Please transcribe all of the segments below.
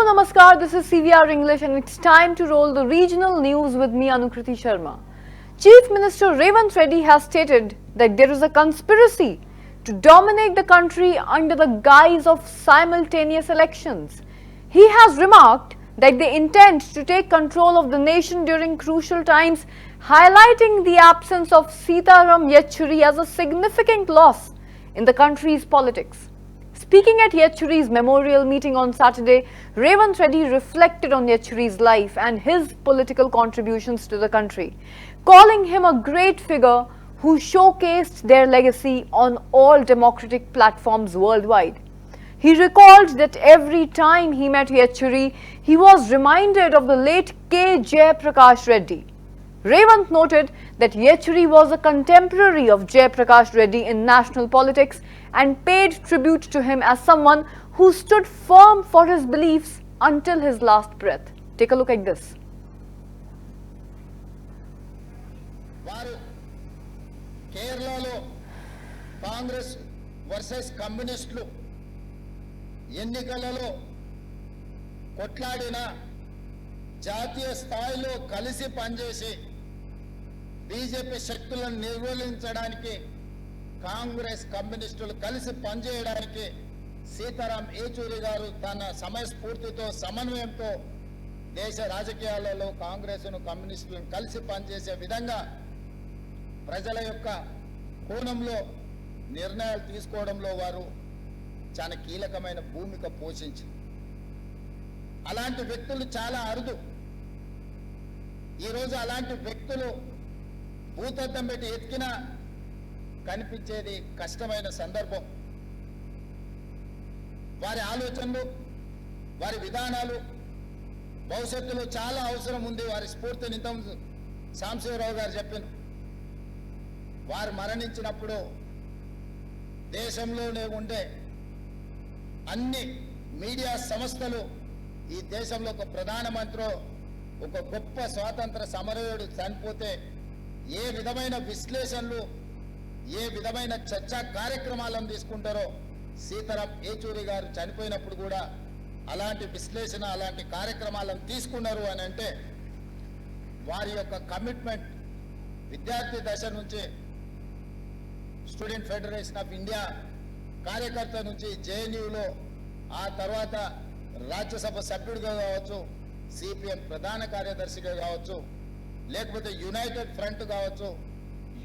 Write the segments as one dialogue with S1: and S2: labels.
S1: Namaskar, this is CVR English and it's time to roll the regional news with me, Anukriti Sharma. Chief Minister Revanthreddy has stated that there is a conspiracy to dominate the country under the guise of simultaneous elections. He has remarked that they intend to take control of the nation during crucial times, highlighting the absence of Sitaram Yechury as a significant loss in the country's politics. Speaking at Yechury's memorial meeting on Saturday, Revanthreddy reflected on Yechury's life and his political contributions to the country, calling him a great figure who showcased their legacy on all democratic platforms worldwide. He recalled that every time he met Yechury, he was reminded of the late K. Jayaprakash Reddy. Revanth noted that Yechury was a contemporary of Jayaprakash Reddy in national politics and paid tribute to him as someone who stood firm for his beliefs until his last breath. Take a look at this.
S2: కేరళలో Congress versus కమ్యూనిస్టులు ఎన్నికలలో కొట్లాడిన జాతీయ స్థాయిలో కలిసి పనిచేసి BJP శక్తులను నిర్మూలించడానికి కాంగ్రెస్ కమ్యూనిస్టులు కలిసి పనిచేయడానికి సీతారాం ఏచూరి గారు తన సమయస్ఫూర్తితో సమన్వయంతో దేశ రాజకీయాలలో కాంగ్రెస్ను కమ్యూనిస్టులను కలిసి పనిచేసే విధంగా ప్రజల యొక్క కోణంలో నిర్ణయాలు తీసుకోవడంలో వారు చాలా కీలకమైన భూమిక పోషించి అలాంటి వ్యక్తులు చాలా అరుదు. ఈరోజు అలాంటి వ్యక్తులు భూతద్దం పెట్టి ఎత్తికినా కనిపించేది కష్టమైన సందర్భం. వారి ఆలోచనలు, వారి విధానాలు భవిష్యత్తులో చాలా అవసరం ఉంది. వారి స్ఫూర్తిని ఇంత సాంబశివరావు గారు చెప్పారు. వారు మరణించినప్పుడు దేశంలోనే ఉండే అన్ని మీడియా సంస్థలు ఈ దేశంలో ఒక ప్రధానమంత్రి, ఒక గొప్ప స్వాతంత్ర సమరయోధుడు చనిపోతే ఏ విధమైన విశ్లేషణలు, ఏ విధమైన చర్చా కార్యక్రమాలను తీసుకుంటారో సీతారాం ఏచూరి గారు చనిపోయినప్పుడు కూడా అలాంటి విశ్లేషణ, అలాంటి కార్యక్రమాలను తీసుకున్నారు అని అంటే వారి యొక్క కమిట్మెంట్ విద్యార్థి దశ నుంచి స్టూడెంట్ ఫెడరేషన్ ఆఫ్ ఇండియా కార్యకర్త నుంచి జేఎన్యూలో, ఆ తర్వాత రాజ్యసభ సభ్యుడిగా కావచ్చు, సిపిఎం ప్రధాన కార్యదర్శిగా కావచ్చు, లేకపోతే యునైటెడ్ ఫ్రంట్ కావచ్చు,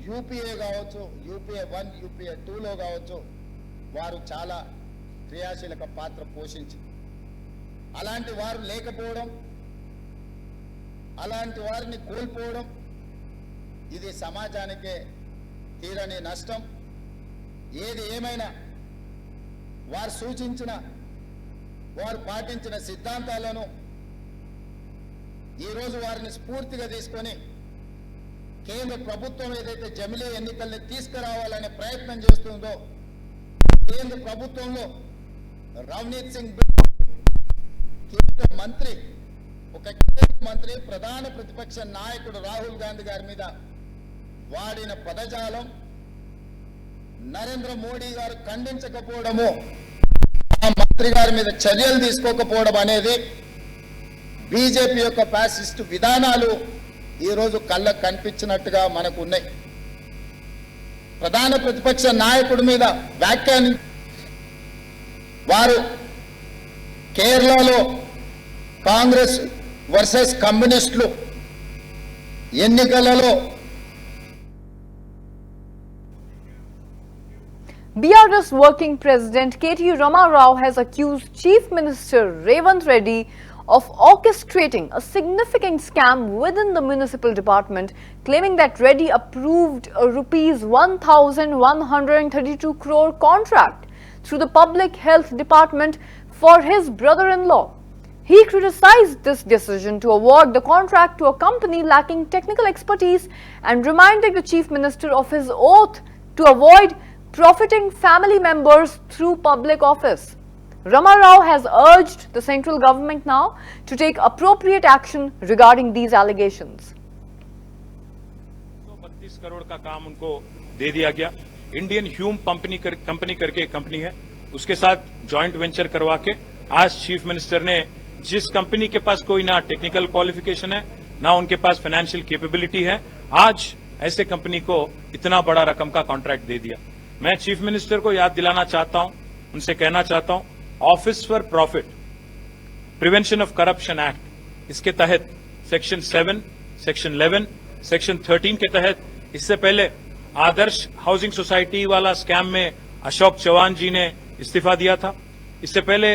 S2: యూపీఏ కావచ్చు, యూపీఏ 1 యూపీఏ 2లో కావచ్చు, వారు చాలా క్రియాశీలక పాత్ర పోషించి అలాంటి వారు లేకపోవడం, అలాంటి వారిని కోల్పోవడం ఇది సమాజానికే తీరని నష్టం. ఏది ఏమైనా వారు సూచించిన, వారు పాటించిన సిద్ధాంతాలను ఈరోజు వారిని స్ఫూర్తిగా తీసుకొని కేంద్ర ప్రభుత్వం ఏదైతే జమిలీ ఎన్నికల్ని తీసుకురావాలనే ప్రయత్నం చేస్తుందో, కేంద్ర ప్రభుత్వంలో రవనీత్ సింగ్ కేంద్ర మంత్రి, ఒక కేంద్ర మంత్రి ప్రధాన ప్రతిపక్ష నాయకుడు రాహుల్ గాంధీ గారి మీద వాడిన పదజాలం నరేంద్ర మోడీ గారు ఖండించకపోవడము, ఆ మంత్రి గారి మీద చర్యలు తీసుకోకపోవడం అనేది బీజేపీ యొక్క ఫ్యాసిస్ట్ విధానాలు ఈరోజు కళ్ళకు కనిపించినట్టుగా మనకు ఉన్నాయి. ప్రధాన ప్రతిపక్ష నాయకుడి మీద వ్యాఖ్యాని వారు కేరళలో కాంగ్రెస్ వర్సెస్ కమ్యూనిస్టులు ఎన్నికలలో
S1: BRS Working President K.T. Rama Rao has accused Chief Minister Revanthreddy of orchestrating a significant scam within the municipal department, claiming that Reddy approved a rupees 1,132 crore contract through the Public Health Department for his brother-in-law. He criticized this decision to award the contract to a company lacking technical expertise and reminded the Chief Minister of his oath to avoid profiting family members through public office. Rama Rao has urged the central government now to take appropriate action regarding these allegations.
S3: 32 crore का काम उनको दे दिया गया. Indian Hume company करके company है, उसके साथ joint venture करवा के आज चीफ मिनिस्टर ने जिस कंपनी के पास कोई ना टेक्निकल क्वालिफिकेशन है, ना उनके पास फाइनेंशियल कैपेबिलिटी है, आज ऐसे कंपनी को इतना बड़ा रकम का कॉन्ट्रैक्ट दे दिया। मैं चीफ मिनिस्टर को याद दिलाना चाहता हूं, उनसे कहना चाहता हूं, office for profit prevention of corruption act, इसके तहत सेक्शन 7, सेक्शन 11, सेक्शन 13 के तहत इससे पहले आदर्श हाउसिंग सोसाइटी वाला स्कैम में अशोक चौहान जी ने इस्तीफा दिया था। इससे पहले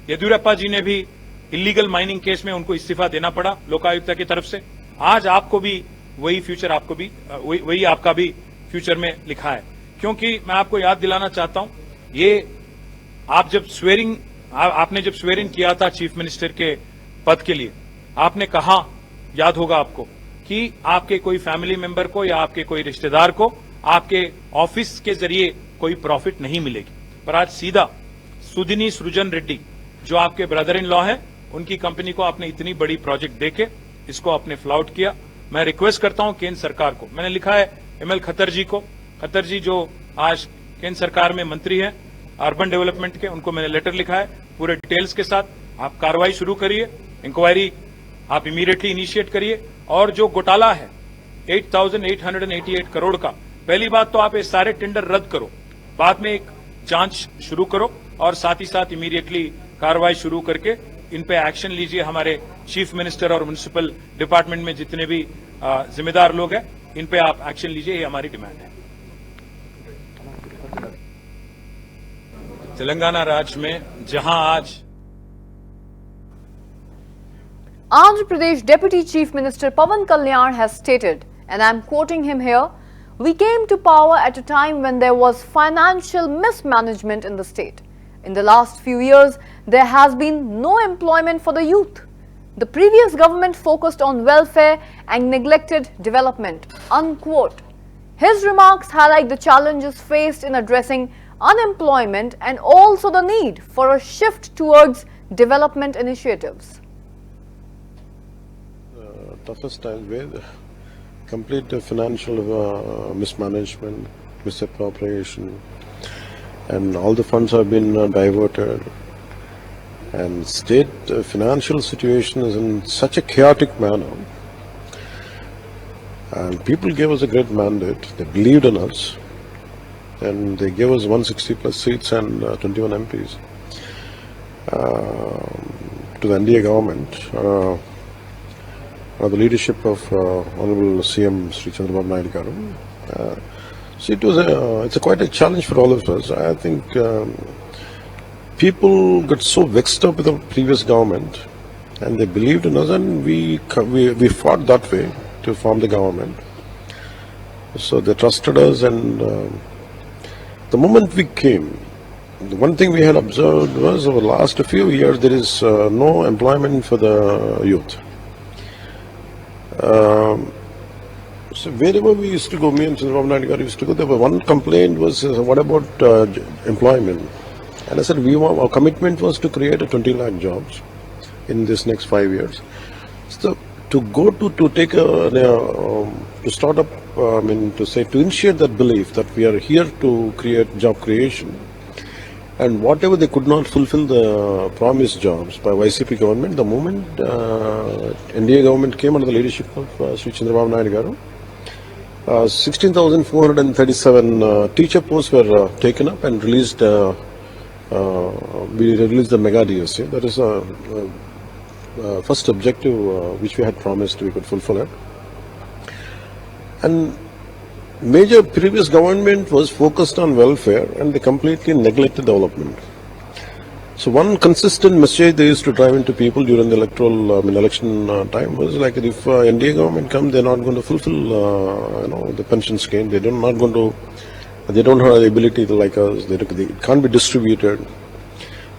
S3: येदियुरप्पा जी ने भी इलीगल माइनिंग केस में उनको इस्तीफा देना पड़ा लोकायुक्त की तरफ से। आज आपको भी वही फ्यूचर, आपको भी वही आपका भी फ्यूचर में लिखा है। क्योंकि मैं आपको याद दिलाना चाहता हूं, ये आप जब आपने जब स्वेरिंग किया था चीफ मिनिस्टर के पद के लिए, आपने कहा, याद होगा आपको, कि आपके कोई फैमिली मेंबर को या आपके कोई रिश्तेदार को आपके ऑफिस के जरिए कोई प्रॉफिट नहीं मिलेगी। पर आज सीधा सुदिनी सृजन रेड्डी जो आपके ब्रदर इन लॉ है, उनकी कंपनी को आपने इतनी बड़ी प्रोजेक्ट देके इसको आपने फ्लाउट किया। मैं रिक्वेस्ट करता हूं केंद्र सरकार को, मैंने लिखा है एमएल खत्तर जी को, खत्तर जी जो आज केंद्र सरकार में मंत्री है अर्बन डेवलपमेंट के, उनको मैंने लेटर लिखा है पूरे डिटेल्स के साथ। आप कार्रवाई शुरू करिए, इंक्वायरी आप इमीडिएटली इनिशिएट करिए, और जो घोटाला है 8,888 करोड़ का, पहली बात तो आप ये सारे टेंडर रद्द करो, बाद में एक जांच शुरू करो और साथ ही साथ इमीडिएटली कार्रवाई शुरू करके इन पे एक्शन लीजिए। हमारे चीफ मिनिस्टर और म्युनिसिपल डिपार्टमेंट में जितने भी जिम्मेदार लोग हैं, इन पे आप एक्शन लीजिए, ये हमारी डिमांड है। तेलंगाना राज्य में जहां आज
S1: Andhra Pradesh Deputy Chief Minister Pawan Kalyan has stated, and I am quoting him here, "We came to power at a time when there was financial mismanagement in the state. In the last few years, there has been no employment for the youth. The previous government focused on welfare and neglected development." Unquote. His remarks highlight the challenges faced in addressing unemployment and also the need for a shift towards development initiatives.
S4: Toughest times where complete financial mismanagement, misappropriation, and all the funds have been diverted, and state financial situation is in such a chaotic manner, and people gave us a great mandate. They believed in us, and they gave us 160 plus seats and 21 MPs to the NDA government. The leadership of Honorable CM Sri Chandrababu Naidu garu. So it's quite a challenge for all of us. I think people got so vexed up with the previous government, and they believed in us, and we fought that way to form the government. So they trusted us, and the moment we came, the one thing we had observed was over the last few years there is no employment for the youth. So wherever we used to go, me and Chandrababu Naidu garu used to go, there was one complaint was, what about employment? And I said, our commitment was to create 20 lakh jobs in this next 5 years. So to go to take to start up, to initiate that belief that we are here to create job creation, and whatever they could not fulfill the promised jobs by YCP government, the moment NDA government came under the leadership of Sri Chandrababu Naidu garu, 16,437 teacher posts were taken up and released. We released the mega DSA. That is a first objective which we had promised we could fulfill it. And major previous government was focused on welfare, and they completely neglected development. So one consistent message they used to drive into people during the election time was like, if NDA government comes, they're not going to fulfill the pension scheme. They don't have the ability to like us. They can't be distributed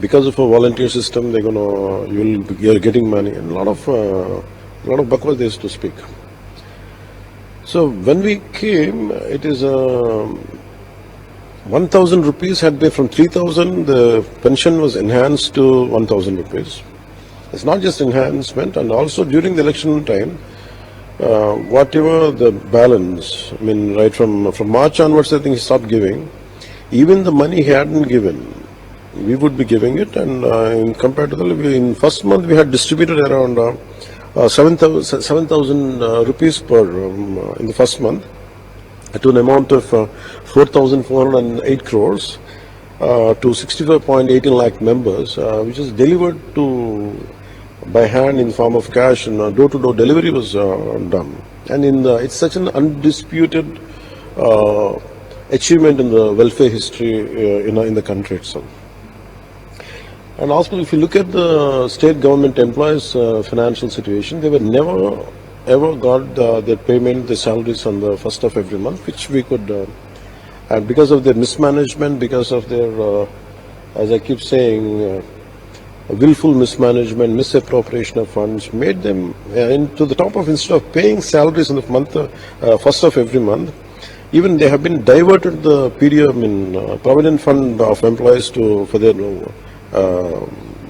S4: because of a volunteer system. You're getting money, and a lot of bakwas they used to speak. So when we came, it is 1,000 rupees had been from 3,000. The pension was enhanced to 1,000 rupees. It's not just enhancement, and also during the election time, whatever the balance, right from March onwards, I think he stopped giving. Even the money he hadn't given, we would be giving it, and in compared to the in first month we had distributed around 7,000 rupees per in the first month to an amount of 4,408 crores to 65.18 lakh members, which is delivered to by hand in form of cash, and door-to-door delivery was done. And it's such an undisputed achievement in the welfare history in the country itself. And also, if you look at the state government employees' financial situation, they were never ever got their payment, their salaries on the first of every month, which we could, and because of their mismanagement, because of their, as I keep saying, willful mismanagement, misappropriation of funds, made them into the top of, instead of paying salaries in the month, first of every month, even they have been diverted the PDM in provident fund of employees to for their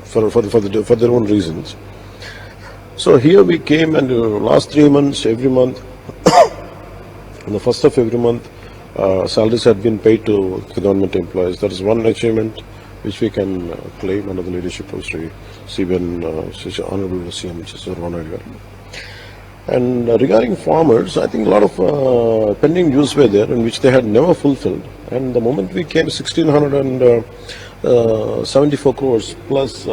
S4: for their own reasons. So here we came, and last 3 months, every month, on the first of every month, salaries had been paid to the government employees. That is one achievement which we can claim under the leadership of CVR, Honorable CM, which is Ronald. And regarding farmers, I think a lot of pending dues were there, in which they had never fulfilled. And the moment we came, 1,674 crores plus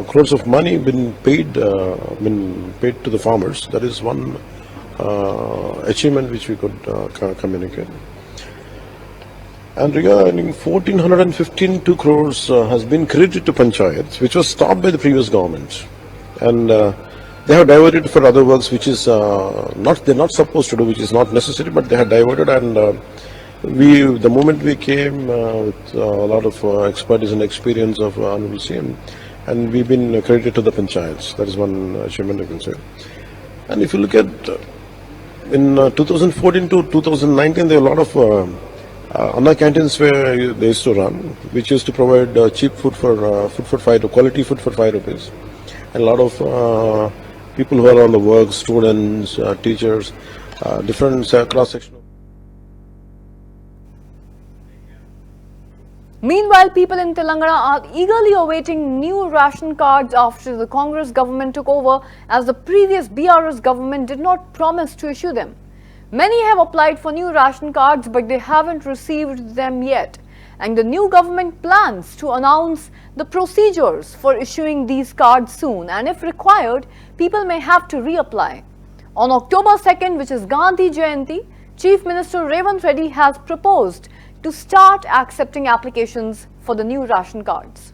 S4: crores of money been paid to the farmers. That is one achievement which we could communicate. And regarding 1,415 crores has been credited to panchayats, which was stopped by the previous government, and they have diverted for other works, which is they're not supposed to do, which is not necessary, but they have diverted. And the moment we came with a lot of expertise and experience of Honorable CM, and we've been credited to the panchayats. That is one achievement I can say. And if you look at in 2014 to 2019, there are a lot of Anna canteens where they used to run, which used to provide cheap food for quality food for 5 rupees. And a lot of people who are on the work, students, teachers, different cross-section.
S1: Meanwhile, people in Telangana are eagerly awaiting new ration cards after the Congress government took over, as the previous BRS government did not promise to issue them. Many have applied for new ration cards, but they haven't received them yet. And the new government plans to announce the procedures for issuing these cards soon, and if required, people may have to reapply. On October 2nd, which is Gandhi Jayanti, Chief Minister Revanthreddy has proposed to start accepting applications for the new ration cards.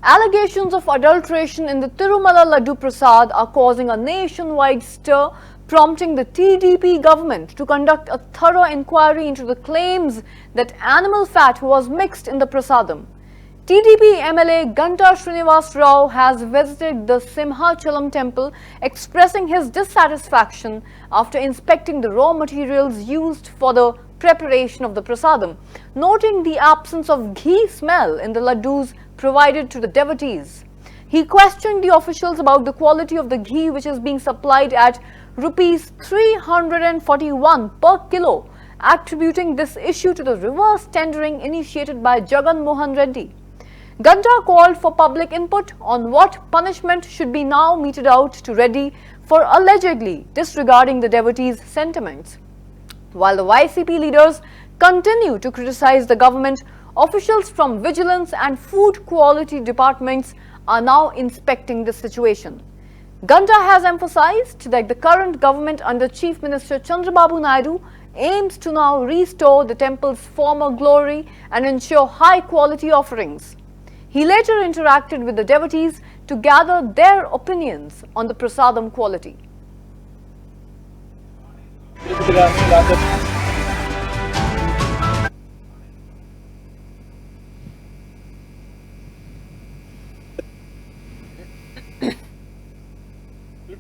S1: Allegations of adulteration in the Tirumala Laddu Prasad are causing a nationwide stir, prompting the TDP government to conduct a thorough inquiry into the claims that animal fat was mixed in the prasadam. TDP MLA Ganta Srinivas Rao has visited the Simhachalam temple, expressing his dissatisfaction after inspecting the raw materials used for the preparation of the prasadam, noting the absence of ghee smell in the laddus provided to the devotees. He questioned the officials about the quality of the ghee, which is being supplied at rupees 341 per kilo, attributing this issue to the reverse tendering initiated by Jagan Mohan Reddy. Ganta called for public input on what punishment should be now meted out to Reddy for allegedly disregarding the devotees' sentiments. While the YCP leaders continue to criticize the government, Officials from Vigilance and Food Quality departments are now inspecting the situation. Ganda has emphasized that the current government under Chief Minister Chandrababu Naidu aims to now restore the temple's former glory and ensure high-quality offerings. He later interacted with the devotees to gather their opinions on the prasadam quality.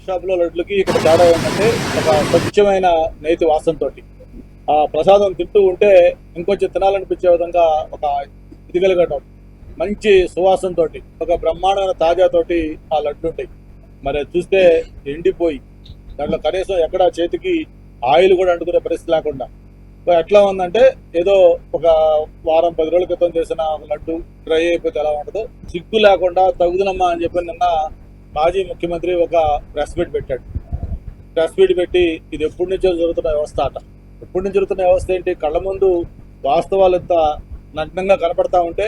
S5: షాపులో లడ్లకి ఇక్కడ తేడా ఏంటంటే ఒక స్వచ్ఛమైన నేతి వాసనతో ఆ ప్రసాదం తింటూ ఉంటే ఇంకొంచెం తినాలనిపించే విధంగా ఒక ఇది కలగటం మంచి సువాసనతో ఒక బ్రహ్మాండమైన తాజాతోటి ఆ లడ్లు ఉంటాయి. మరి చూస్తే ఎండిపోయి దాంట్లో కనీసం ఎక్కడ చేతికి ఆయిల్ కూడా అంటుకునే పరిస్థితి లేకుండా ఎట్లా ఉందంటే ఏదో ఒక వారం 10 రోజుల క్రితం చేసిన లడ్డు డ్రై అయిపోతే ఎలా ఉంటుందో సిగ్గు లేకుండా తగుదనమ్మా అని చెప్పి నిన్న మాజీ ముఖ్యమంత్రి ఒక ప్రెస్ మీట్ పెట్టాడు. ప్రెస్ మీట్ పెట్టి ఇది ఎప్పటి నుంచో జరుగుతున్న వ్యవస్థ అట. ఎప్పటి నుంచి జరుగుతున్న వ్యవస్థ ఏంటి? కళ్ళ ముందు వాస్తవాలు ఎంత నగ్నంగా కనపడతా ఉంటే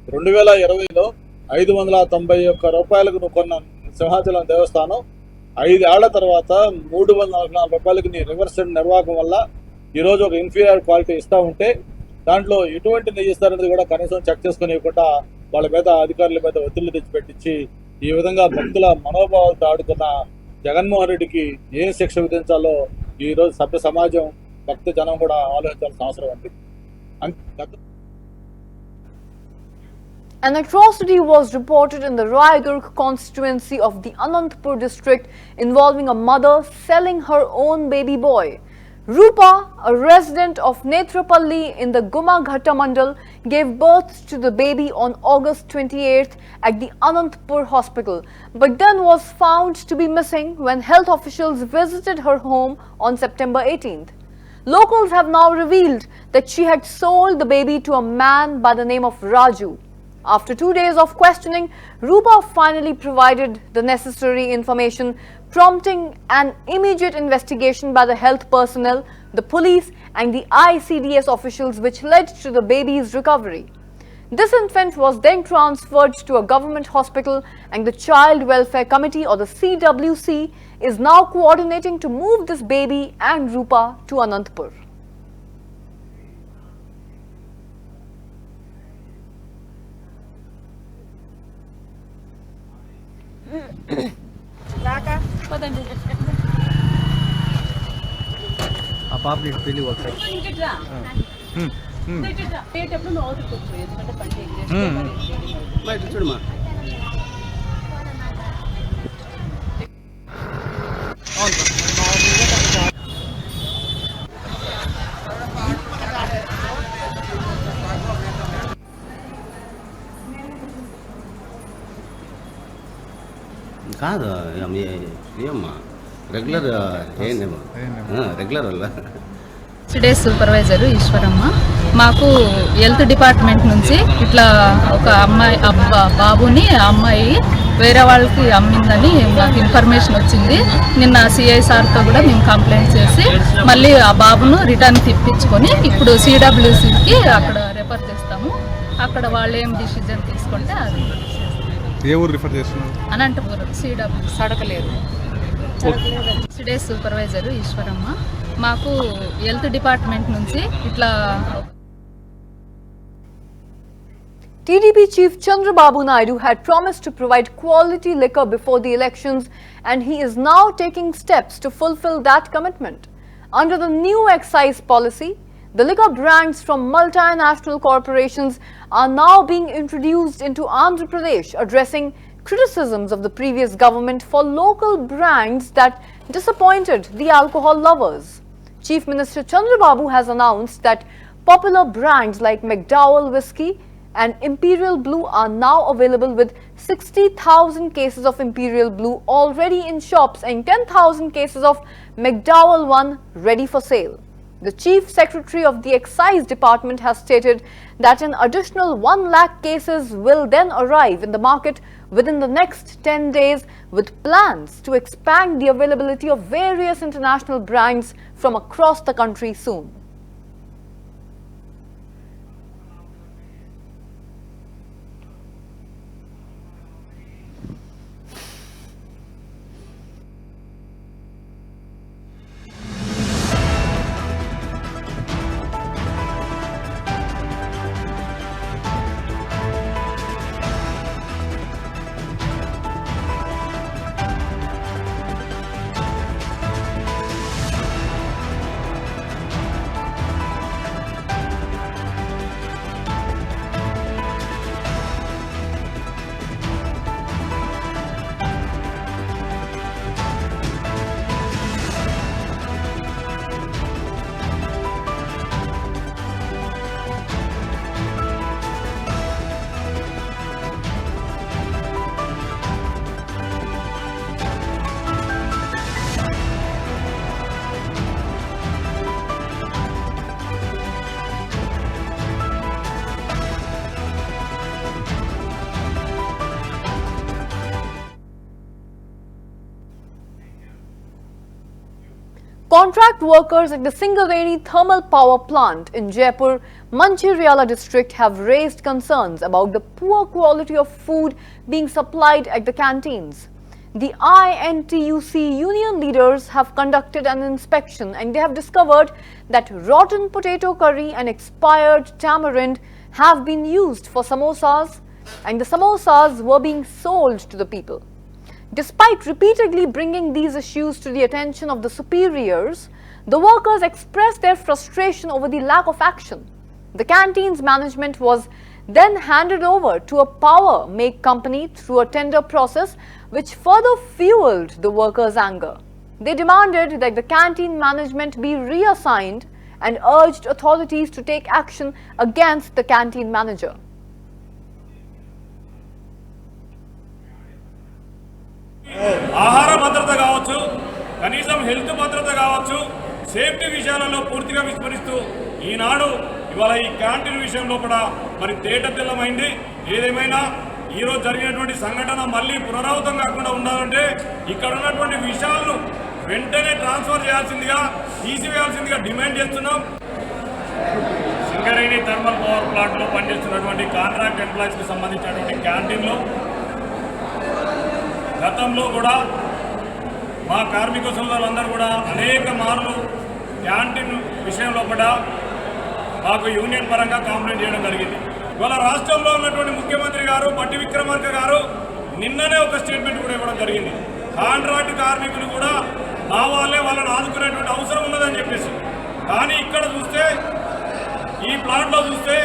S5: 2020లో 591 రూపాయలకు నువ్వు కొన్న సింహాచలం దేవస్థానం 5 ఏళ్ల తర్వాత 344 రూపాయలకి నీ రివర్స్ నిర్వాహకం వల్ల ఈరోజు ఒక ఇన్ఫీరియర్ క్వాలిటీ ఇస్తూ ఉంటే దాంట్లో ఎటువంటి నెయ్యి ఇస్తారనేది కూడా కనీసం చెక్ చేసుకుని ఇవ్వకుండా వాళ్ళ మీద అధికారుల మీద ఒత్తిళ్లు తెచ్చిపెట్టించి ఈ విధంగా భక్తుల మనోభావాలతో ఆడుకున్న జగన్మోహన్ రెడ్డికి ఏ శిక్ష విధించాలో ఈరోజు సభ్య సమాజం భక్త జనం కూడా ఆలోచించాల్సిన అవసరం ఉంది.
S1: An atrocity was reported in the Raigurh constituency of the Anantapur district involving a mother selling her own baby boy. Rupa, a resident of Netrapalli in the Gumaghatta Mandal, gave birth to the baby on August 28th at the Anantapur hospital, but then was found to be missing when health officials visited her home on September 18th. Locals have now revealed that she had sold the baby to a man by the name of Raju. After 2 days of questioning, Rupa finally provided the necessary information, prompting an immediate investigation by the health personnel, the police and the ICDS officials, which led to the baby's recovery. This infant was then transferred to a government hospital, and the Child Welfare Committee, or the CWC, is now coordinating to move this baby and Rupa to Anantapur.
S6: ఆ పాప పెళ్ళి ఒకసారి చూడమా కాదు ఏమ్మా regular ఏందేమో regular వల్ల
S7: day supervisor Eshwaramma. మాకు health department నుంచి ఇట్లా ఒక అమ్మాయి బాబుని అమ్మాయి వేరే వాళ్ళకి అమ్మిందని మాకు ఇన్ఫర్మేషన్ వచ్చింది. నిన్న సిఐ సార్తో కూడా మేము కంప్లైంట్ చేసి మళ్ళీ ఆ బాబును రిటర్న్ తిప్పించుకొని ఇప్పుడు CWCకి అక్కడ రెఫర్ చేస్తాము. అక్కడ వాళ్ళు ఏం డిసిజన్ తీసుకుంటే అది
S8: ఏ ఊరు రిఫర్ చేస్తున్నారు?
S7: అనంతపురం CW సడకలేదు. Day supervisor Eshwaramma. మాకు హెల్త్ డిపార్ట్మెంట్ నుంచి ఇట్లా
S1: TDP Chief Chandrababu Naidu had promised to provide quality liquor before the elections, and he is now taking steps to fulfill that commitment. Under the new excise policy, the liquor brands from multinational corporations are now being introduced into Andhra Pradesh, addressing criticisms of the previous government for local brands that disappointed the alcohol lovers. Chief Minister Chandrababu has announced that popular brands like McDowell Whiskey and Imperial Blue are now available, with 60,000 cases of Imperial Blue already in shops and 10,000 cases of McDowell One ready for sale. The Chief Secretary of the Excise Department has stated that an additional 1 lakh cases will then arrive in the market within the next 10 days, with plans to expand the availability of various international brands from across the country soon. Contract workers at the Singareni thermal power plant in Jaipur, Mancheriala district have raised concerns about the poor quality of food being supplied at the canteens. The INTUC union leaders have conducted an inspection and they have discovered that rotten potato curry and expired tamarind have been used for samosas, and the samosas were being sold to the people. Despite repeatedly bringing these issues to the attention of the superiors, the workers expressed their frustration over the lack of action. The canteen's management was then handed over to a power make company through a tender process, which further fueled the workers' anger. They demanded that the canteen management be reassigned and urged authorities to take action against the canteen manager.
S9: ఆహార భద్రత కావచ్చు, కనీసం health భద్రత కావచ్చు, safety విషయాలలో పూర్తిగా విస్మరిస్తూ ఈనాడు ఇవాళ ఈ క్యాంటీన్ విషయంలో కూడా మరి తేటతెల్లమైంది. ఏదేమైనా ఈరోజు జరిగినటువంటి సంఘటన మళ్ళీ పునరావృతం కాకుండా ఉండాలంటే ఇక్కడ ఉన్నటువంటి విషయాలను వెంటనే ట్రాన్స్ఫర్ చేయాల్సిందిగా, తీసివేయాల్సిందిగా డిమాండ్ చేస్తున్నాం. సింగరేణి థర్మల్ పవర్ ప్లాంట్లో పనిచేస్తున్నటువంటి కాంట్రాక్ట్ ఎంప్లాయీస్కి సంబంధించినటువంటి క్యాంటీన్లో గతంలో కూడా మా కార్మిక సోదరులందరూ కూడా అనేక మార్లు క్యాంటీన్ విషయంలో కూడా మాకు యూనియన్ పరంగా కంప్లైంట్ చేయడం జరిగింది. ఇవాళ రాష్ట్రంలో ఉన్నటువంటి ముఖ్యమంత్రి గారు బట్టి విక్రమార్క గారు నిన్ననే ఒక స్టేట్మెంట్ కూడా ఇవ్వడం జరిగింది. కాంట్రాక్ట్ కార్మికులు కూడా మా వాళ్ళే వాళ్ళని ఆదుకునేటువంటి అవసరం ఉన్నదని చెప్పేసి. కానీ ఇక్కడ చూస్తే, ఈ ప్లాంట్లో చూస్తే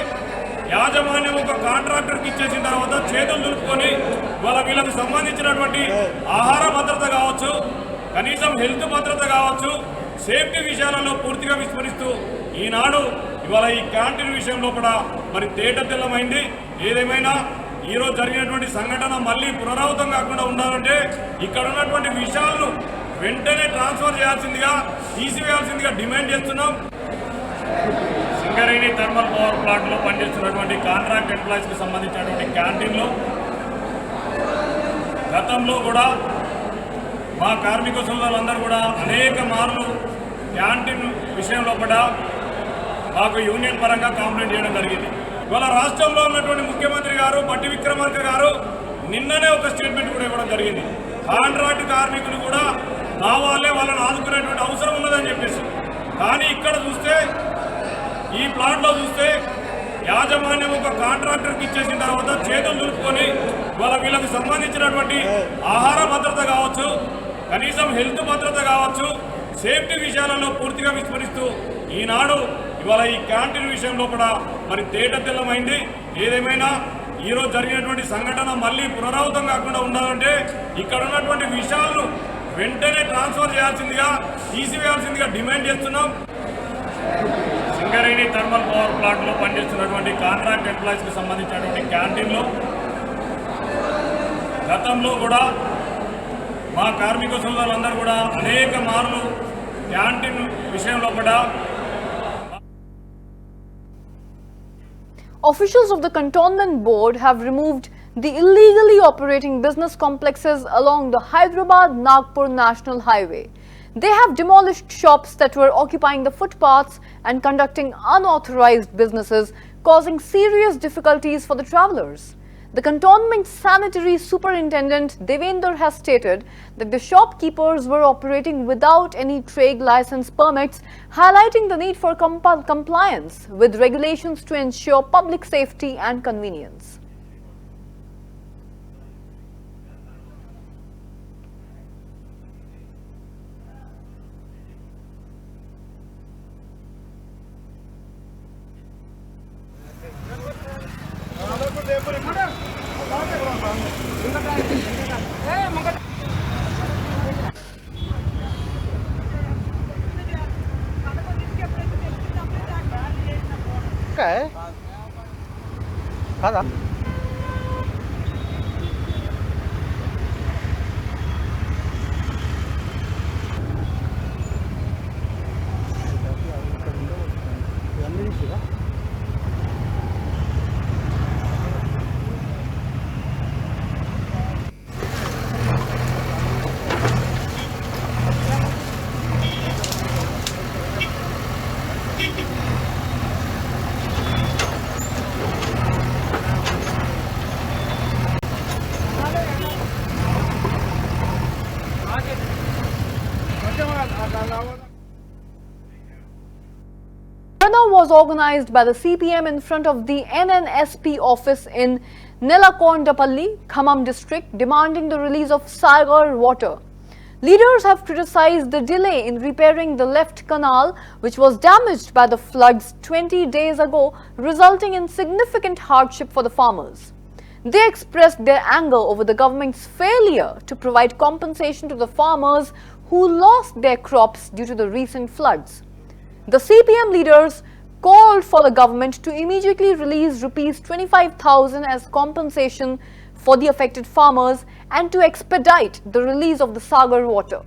S9: యాజమాన్యం ఒక కాంట్రాక్టర్కి ఇచ్చేసిన తర్వాత చేతులు దులుపుకొని వీళ్ళకి సంబంధించినటువంటి ఆహార భద్రత కావచ్చు, కనీసం హెల్త్ భద్రత కావచ్చు, సేఫ్టీ విషయాలలో పూర్తిగా విస్మరిస్తూ ఈనాడు ఇవాళ ఈ క్యాంటీన్ విషయంలో కూడా మరి తేటతెల్లమైంది. ఏదేమైనా ఈరోజు జరిగినటువంటి సంఘటన మళ్ళీ పునరావృతం కాకుండా ఉండాలంటే ఇక్కడ ఉన్నటువంటి విషయాలను వెంటనే ట్రాన్స్ఫర్ చేయాల్సిందిగా, తీసివేయాల్సిందిగా డిమాండ్ చేస్తున్నాం. సింగరేణి థర్మల్ పవర్ ప్లాంట్లో పనిచేస్తున్నటువంటి కాంట్రాక్ట్ ఎంప్లాయీస్కి సంబంధించినటువంటి క్యాంటీన్లో గతంలో కూడా మా కార్మిక సోదరులందరూ కూడా అనేక మార్లు క్యాంటీన్ విషయంలో కూడా మాకు యూనియన్ పరంగా కంప్లైంట్ చేయడం జరిగింది. ఇవాళ రాష్ట్రంలో ఉన్నటువంటి ముఖ్యమంత్రి గారు బట్టి విక్రమార్క గారు నిన్ననే ఒక స్టేట్మెంట్ కూడా ఇవ్వడం జరిగింది. కాంట్రాక్ట్ కార్మికులు కూడా మా వాళ్ళే వాళ్ళని ఆదుకునేటువంటి అవసరం ఉన్నదని చెప్పేసి. కానీ ఇక్కడ చూస్తే, ఈ ప్లాంట్లో చూస్తే యాజమాన్యం ఒక కాంట్రాక్టర్కి ఇచ్చేసిన తర్వాత చేతులు దులుపుకొని వీళ్ళకి సంబంధించినటువంటి ఆహార భద్రత కావచ్చు, కనీసం హెల్త్ భద్రత కావచ్చు, సేఫ్టీ విషయాలలో పూర్తిగా విస్మరిస్తూ ఈనాడు ఇవాళ ఈ క్యాంటీన్ విషయంలో కూడా మరి తేటతెల్లమైంది. ఏదేమైనా ఈరోజు జరిగినటువంటి సంఘటన మళ్ళీ పునరావృతం కాకుండా ఉండాలంటే ఇక్కడ ఉన్నటువంటి విషయాలను వెంటనే ట్రాన్స్ఫర్ చేయాల్సిందిగా, తీసివేయాల్సిందిగా డిమాండ్ చేస్తున్నాం. సింగరేణి థర్మల్ పవర్ ప్లాంట్లో పనిచేస్తున్నటువంటి కాంట్రాక్ట్ ఎంప్లాయీస్కి సంబంధించినటువంటి క్యాంటీన్లో గతంలో కూడా మా కార్మిక సోదరులందరూ కూడా అనేక మార్లు క్యాంటీన్ విషయంలో కూడా.
S1: Officials of the Cantonment Board have removed the illegally operating business complexes along the Hyderabad-Nagpur National Highway. They have demolished shops that were occupying the footpaths and conducting unauthorized businesses, causing serious difficulties for the travelers. The Cantonment Sanitary Superintendent Devender has stated that the shopkeepers were operating without any trade license permits, highlighting the need for compliance with regulations to ensure public safety and convenience. was organized by the CPM in front of the NNSP office in Nelakondapalli, Khammam district, demanding the release of Sagar water. Leaders have criticized the delay in repairing the left canal, which was damaged by the floods 20 days ago, resulting in significant hardship for the farmers. They expressed their anger over the government's failure to provide compensation to the farmers who lost their crops due to the recent floods. The CPM leaders called for the government to immediately release rupees 25,000 as compensation for the affected farmers and to expedite the release of the Sagar water.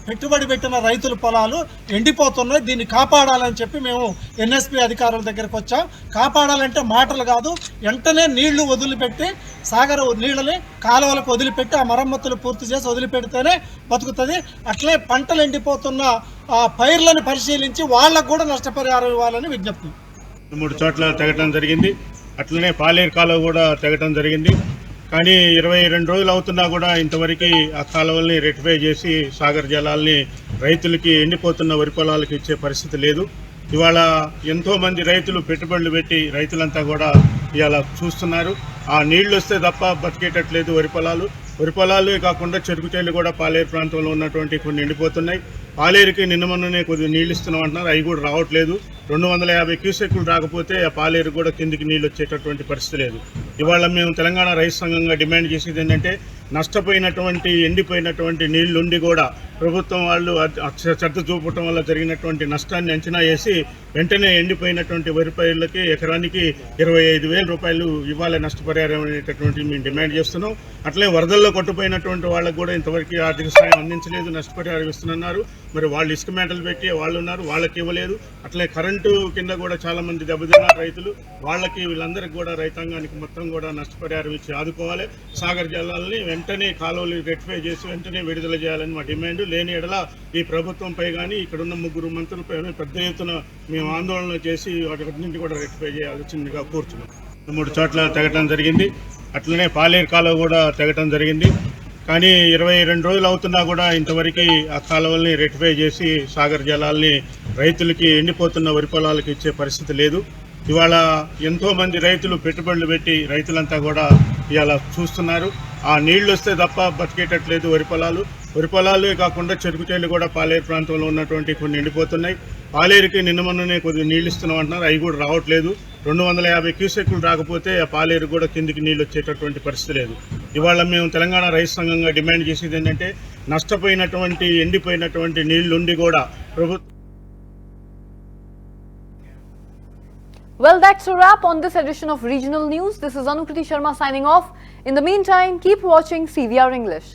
S10: పెట్టుబడి పెట్టిన రైతుల పొలాలు ఎండిపోతున్నాయి. దీన్ని కాపాడాలని చెప్పి మేము NSP అధికారుల దగ్గరకు వచ్చాం. కాపాడాలంటే మాటలు కాదు, వెంటనే నీళ్లు వదిలిపెట్టి సాగర్ నీళ్ళని కాలువలకు వదిలిపెట్టి ఆ మరమ్మతులు పూర్తి చేసి వదిలిపెడితేనే బతుకుతుంది. అట్లే పంటలు ఎండిపోతున్న ఆ పైర్లను పరిశీలించి వాళ్ళకు కూడా నష్టపరిహారం ఇవ్వాలని విజ్ఞప్తి.
S9: 3 చోట్ల తెగటం జరిగింది. అట్లనే పాలేరు కాలువ కూడా తెగటం జరిగింది. కానీ 22 రోజులు అవుతున్నా కూడా ఇంతవరకు ఆ కాలువల్ని రెక్టిఫై చేసి సాగర్ జలాల్ని రైతులకి ఎండిపోతున్న వరి పొలాలకు ఇచ్చే పరిస్థితి లేదు. ఇవాళ ఎంతోమంది రైతులు పెట్టుబడులు పెట్టి రైతులంతా కూడా ఇవాళ చూస్తున్నారు. ఆ నీళ్లు వస్తే తప్ప బతికేటట్లేదు వరి పొలాలు కాకుండా చెరుకు చేలు కూడా పాలేరు ప్రాంతంలో ఉన్నటువంటి కొన్ని ఎండిపోతున్నాయి. పాలేరుకి నిన్న మొన్ననే కొద్దిగా నీళ్ళు ఇస్తున్నాం అంటున్నారు, అవి కూడా రావట్లేదు. 250 క్యూసెక్కులు రాకపోతే ఆ పాలేరు కూడా కిందికి నీళ్ళు వచ్చేటటువంటి పరిస్థితి లేదు. ఇవాళ మేము తెలంగాణ రైతు సంఘంగా డిమాండ్ చేసేది ఏంటంటే, నష్టపోయినటువంటి ఎండిపోయినటువంటి నీళ్లుండి కూడా ప్రభుత్వం వాళ్ళు శ్రద్ధ చూపటం వల్ల జరిగినటువంటి నష్టాన్ని అంచనా వేసి వెంటనే ఎండిపోయినటువంటి వరి పైర్లకి ఎకరానికి 25,000 రూపాయలు ఇవ్వాలి నష్టపరిహారం అనేటటువంటి మేము డిమాండ్ చేస్తున్నాం. అట్లే వరదల్లో కొట్టుపోయినటువంటి వాళ్ళకు కూడా ఇంతవరకు ఆర్థిక సాయం అందించలేదు, నష్టపరిహారం ఇస్తున్నారు. మరి వాళ్ళు ఇసుక మేటలు పెట్టి వాళ్ళు ఉన్నారు, వాళ్ళకి ఇవ్వలేదు. అట్లే కరెంటు కింద కూడా చాలా మంది దెబ్బతిన్నారు రైతులు. వాళ్ళకి వీళ్ళందరికీ కూడా రైతాంగానికి మొత్తం కూడా నష్టపరిహారం ఇచ్చి ఆదుకోవాలి. సాగర్ జలాలని వెంటనే కాలువలు రెక్టిఫై చేసి వెంటనే విడుదల చేయాలని మా డిమాండ్. లేని ఎడల ఈ ప్రభుత్వంపై కానీ ఇక్కడున్న 3 మంత్రులపై పెద్ద ఎత్తున మేము ఆందోళన చేసి వాటిని కూడా రెక్టిఫై చేయాల్సిందిగా కోరుతున్నాం. 3 చోట్ల తెగటం జరిగింది. అట్లనే పాలేరు కాలువ కూడా తెగటం జరిగింది. కానీ 22 రోజులు అవుతున్నా కూడా ఇంతవరకు ఆ కాలువల్ని రెక్టిఫై చేసి సాగర్ జలాల్ని రైతులకి ఎండిపోతున్న వరి పొలాలకు ఇచ్చే పరిస్థితి లేదు. ఇవాళ ఎంతోమంది రైతులు పెట్టుబడులు పెట్టి రైతులంతా కూడా ఇవాళ చూస్తున్నారు. ఆ నీళ్లు వస్తే తప్ప బతికేటట్లేదు వరి పొలాలు కాకుండా చెరుకు చేలు కూడా పాలేరు ప్రాంతంలో ఉన్నటువంటి కొన్ని ఎండిపోతున్నాయి. పాలేరుకి నిన్న మొన్ననే కొద్దిగా నీళ్ళు ఇస్తున్నాం అంటున్నారు, అవి కూడా రావట్లేదు. 250 క్యూసెక్కులు రాకపోతే ఆ పాలేరు కూడా కిందికి నీళ్ళు వచ్చేటటువంటి పరిస్థితి లేదు. ఇవాళ మేము తెలంగాణ రైతు సంఘంగా డిమాండ్ చేసేది ఏంటంటే, నష్టపోయినటువంటి ఎండిపోయినటువంటి నీళ్లుండి కూడా ప్రభుత్వం.
S1: Well, that's a wrap on this edition of Regional News. This is Anukriti Sharma signing off. In the meantime, keep watching CVR English.